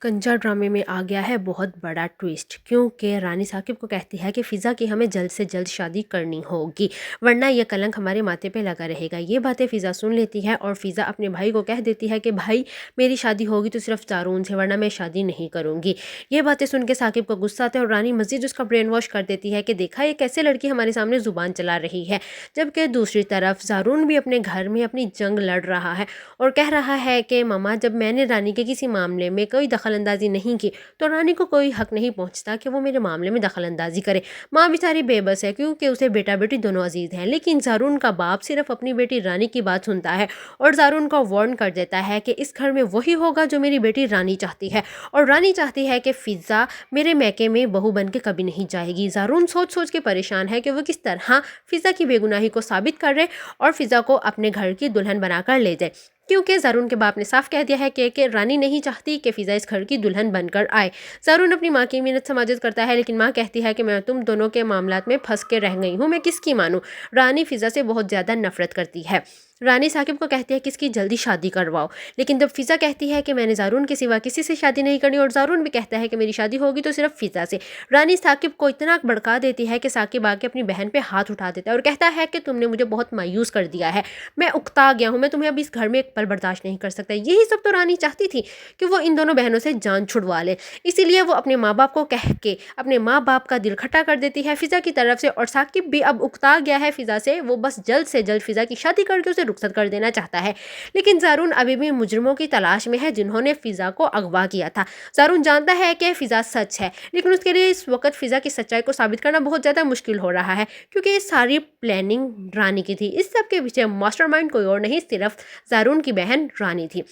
कंचा ड्रामे में आ गया है बहुत बड़ा ट्विस्ट, क्योंकि रानी साकिब को कहती है कि फ़िज़ा की हमें जल्द से जल्द शादी करनी होगी, वरना यह कलंक हमारे माथे पे लगा रहेगा। ये बातें फ़िज़ा सुन लेती है और फ़िज़ा अपने भाई को कह देती है कि भाई, मेरी शादी होगी तो सिर्फ ज़ारून से, वरना मैं शादी नहीं करूँगी। ये बातें सुन के साकिब को गुस्सा आता है और रानी मज़ीद उसका ब्रेन वॉश कर देती है कि देखा ये कैसे लड़की हमारे सामने ज़ुबान चला रही है। जबकि दूसरी तरफ ज़ारून भी अपने घर में अपनी जंग लड़ रहा है और कह रहा है कि मम्मा, जब मैंने रानी के किसी मामले में कोई दखल अंदाजी नहीं की तो रानी को कोई हक नहीं पहुंचता कि वो मेरे मामले में दखल अंदाजी करे। माँ बेचारी बेबस है क्योंकि उसे बेटा बेटी दोनों अजीज हैं, लेकिन ज़ारून का बाप सिर्फ अपनी बेटी रानी की बात सुनता है और ज़ारून को वार्न कर देता है कि इस घर में वही होगा जो मेरी बेटी रानी चाहती है, और रानी चाहती है कि फ़िज़ा मेरे मैके में बहू बन के कभी नहीं जाएगी। ज़ारून सोच सोच के परेशान है कि वो किस तरह फ़िज़ा की बेगुनाही को साबित कर रहे और फ़िज़ा को अपने घर की दुल्हन बनाकर ले जाए, क्योंकि ज़ारून के बाप ने साफ कह दिया है कि रानी नहीं चाहती कि फ़िज़ा इस घर की दुल्हन बनकर आए। ज़ारून अपनी माँ की मिन्नत समाजत करता है, लेकिन माँ कहती है कि मैं तुम दोनों के मामलात में फंस के रह गई हूँ, मैं किसकी मानूँ। रानी फ़िज़ा से बहुत ज़्यादा नफरत करती है। रानी साकिब को कहती है कि इसकी जल्दी शादी करवाओ, लेकिन जब फ़िज़ा कहती है कि मैंने ज़ारून के सिवा किसी से शादी नहीं करनी और ज़ारून भी कहता है कि मेरी शादी होगी तो सिर्फ फ़िज़ा से, रानी साकिब को इतना भड़का देती है कि साकिब आके अपनी बहन पे हाथ उठा देता है और कहता है कि तुमने मुझे बहुत मायूस कर दिया है, मैं उकता गया हूँ, मैं तुम्हें अब इस घर में एक पल बर्दाश्त नहीं कर सकता। यही सब तो रानी चाहती थी कि वो इन दोनों बहनों से जान छुड़वा ले, इसीलिए वो अपने माँ बाप को कह के अपने माँ बाप का दिल खट्टा कर देती है फ़िज़ा की तरफ से, और साकिब भी अब उकता गया है फ़िज़ा से, वो बस जल्द से जल्द फ़िज़ा की शादी करके उसे रुखसत कर देना चाहता है। लेकिन ज़ारून अभी भी मुजरिमों की तलाश में है जिन्होंने फ़िज़ा को अगवा किया था। ज़ारून जानता है कि फ़िज़ा सच है, लेकिन उसके लिए इस वक्त फ़िज़ा की सच्चाई को साबित करना बहुत ज़्यादा मुश्किल हो रहा है, क्योंकि ये सारी प्लानिंग रानी की थी। इस सब के पीछे मास्टरमाइंड कोई और नहीं, सिर्फ ज़ारून की बहन रानी थी।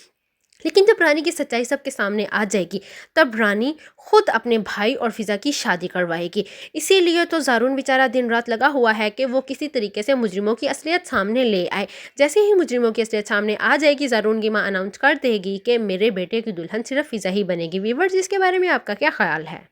लेकिन जब रानी की सच्चाई सबके सामने आ जाएगी, तब रानी खुद अपने भाई और फ़िज़ा की शादी करवाएगी। इसीलिए तो ज़ारून बेचारा दिन रात लगा हुआ है कि वो किसी तरीके से मुजरिमों की असलियत सामने ले आए। जैसे ही मुजरिमों की असलियत सामने आ जाएगी, ज़ारून की माँ अनाउंस कर देगी कि मेरे बेटे की दुल्हन सिर्फ फ़िज़ा ही बनेगी। व्यूअर्स, इसके बारे में आपका क्या ख्याल है?